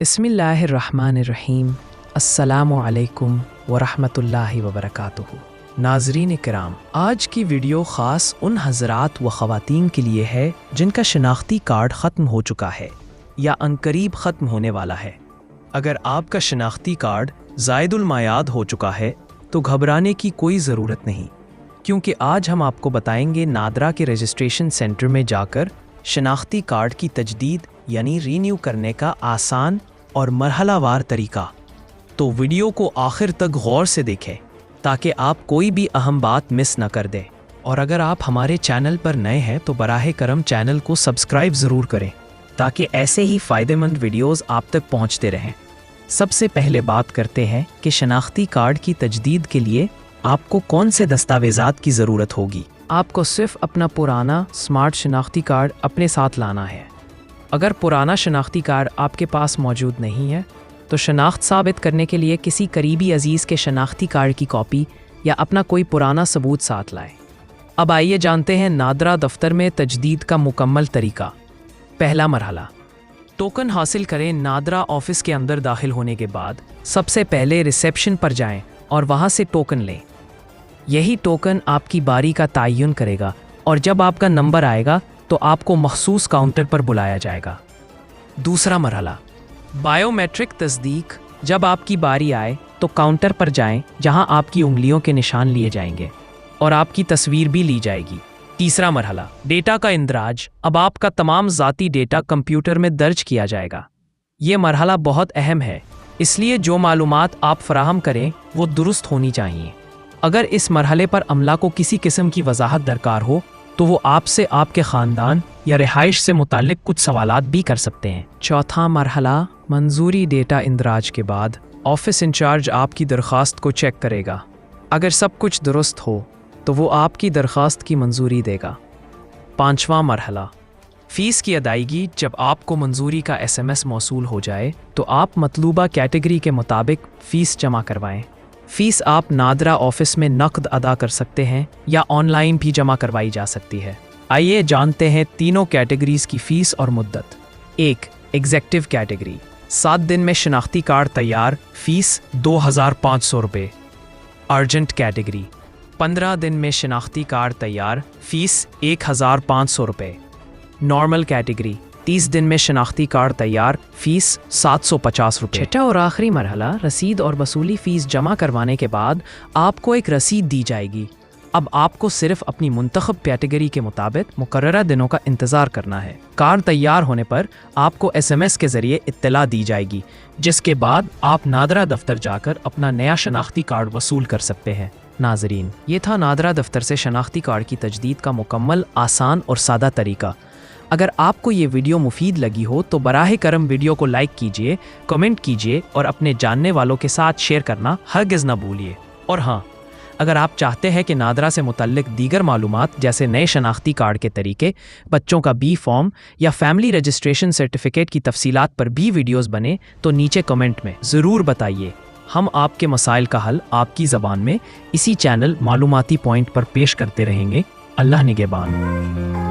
बिस्मिल्लाहिर्रहमानिर्रहीम। अस्सलामु अलैकुम वरहमतुल्लाहि वबरकातुहू। नाज़रीन इकराम, आज की वीडियो ख़ास उन हज़रात व ख़वातीन के लिए है जिनका शनाख्ती कार्ड ख़त्म हो चुका है या अनकरीब ख़त्म होने वाला है। अगर आपका शनाख्ती कार्ड ज़ायदुल मायाद हो चुका है तो घबराने की कोई ज़रूरत नहीं, क्योंकि आज हम आपको बताएंगे नादरा के रजिस्ट्रेशन सेंटर में जाकर शनाख्ती कार्ड की तजदीद यानी रीन्यू करने का आसान और मरहलावार तरीका। तो वीडियो को आखिर तक गौर से देखें ताकि आप कोई भी अहम बात मिस न कर दें। और अगर आप हमारे चैनल पर नए हैं तो बराह करम चैनल को सब्सक्राइब ज़रूर करें ताकि ऐसे ही फ़ायदेमंद वीडियोज़ आप तक पहुँचते रहें। सबसे पहले बात करते हैं कि शनाख्ती कार्ड की तजदीद के लिए आपको कौन से दस्तावेज़ात की ज़रूरत होगी। आपको सिर्फ अपना पुराना स्मार्ट शनाख्ती कार्ड अपने साथ लाना है। अगर पुराना शनाख्ती कार्ड आपके पास मौजूद नहीं है तो शनाख्त साबित करने के लिए किसी करीबी अजीज़ के शनाख्ती कार्ड की कॉपी या अपना कोई पुराना सबूत साथ लाएं। अब आइए जानते हैं नादरा दफ्तर में तजदीद का मुकम्मल तरीका। पहला मरहला, टोकन हासिल करें। नादरा ऑफिस के अंदर दाखिल होने के बाद सबसे पहले रिसेप्शन पर जाएं और वहां से टोकन लें। यही टोकन आपकी बारी का तयन करेगा और जब आपका नंबर आएगा तो आपको मखसूस काउंटर पर बुलाया जाएगा। दूसरा मरहला, बायोमेट्रिक तस्दीक। जब आपकी बारी आए तो काउंटर पर जाएं जहां आपकी उंगलियों के निशान लिए जाएंगे और आपकी तस्वीर भी ली जाएगी। तीसरा मरहला, डेटा का इंदराज। अब आपका तमाम ज़ाती डेटा कंप्यूटर में दर्ज किया जाएगा। ये मरहला बहुत अहम है, इसलिए जो मालूमात आप फराहम करें वो दुरुस्त होनी चाहिए। अगर इस मरहले पर अमला को किसी किस्म की वजाहत दरकार हो तो वो आपसे आपके ख़ानदान या रिहाइश से मुताल्लिक कुछ सवालात भी कर सकते हैं। चौथा मरहला, मंजूरी। डेटा इंदराज के बाद ऑफिस इंचार्ज आपकी दरख्वास्त को चेक करेगा। अगर सब कुछ दुरुस्त हो तो वो आपकी दरख्वास्त की मंजूरी देगा। पाँचवा मरहला, फ़ीस की अदायगी। जब आपको मंजूरी का SMS मौसूल हो जाए तो आप मतलूबा कैटेगरी के मुताबिक फ़ीस जमा करवाएं। फ़ीस आप नादरा ऑफिस में नकद अदा कर सकते हैं या ऑनलाइन भी जमा करवाई जा सकती है। आइए जानते हैं तीनों कैटेगरीज़ की फ़ीस और मुद्दत। 1. Executive category. 7 दिन में शनाख्ती कार्ड तैयार, फ़ीस 2500 रुपये। Urgent category. 15 दिन में शनाख्ती कार्ड तैयार, फ़ीस 1500 रुपये। Normal category. 30 दिन में शनाख्ती कार्ड तैयार, फ़ीस 750 रुपये। छठा और आखिरी मरहला, रसीद और वसूली फ़ीस जमा करवाने के बाद आपको एक रसीद दी जाएगी। अब आपको सिर्फ अपनी मुंतखब कैटेगरी के मुताबिक मुकर्ररा दिनों का इंतज़ार करना है। कार्ड तैयार होने पर आपको SMS के ज़रिए इत्तला दी जाएगी, जिसके बाद आप नादरा दफ्तर जाकर अपना नया शनाख्ती कार्ड वसूल कर सकते हैं। नाज़रीन, ये था नादरा दफ्तर से शनाख्ती कार्ड की तजदीद का मुकम्मल, आसान और सादा तरीका। अगर आपको ये वीडियो मुफीद लगी हो तो बराह करम वीडियो को लाइक कीजिए, कमेंट कीजिए और अपने जानने वालों के साथ शेयर करना हरगिज़ न भूलिए। और हाँ, अगर आप चाहते हैं कि नादरा से मुतल्लिक दीगर मालूमात जैसे नए शनाख्ती कार्ड के तरीके, बच्चों का B फॉर्म या फैमिली रजिस्ट्रेशन सर्टिफिकेट की तफसीलात पर भी वीडियोज़ बने तो नीचे कमेंट में ज़रूर बताइए। हम आपके मसाइल का हल आपकी ज़बान में इसी चैनल मालूमाती पॉइंट पर पेश करते रहेंगे। अल्लाह निगहबान।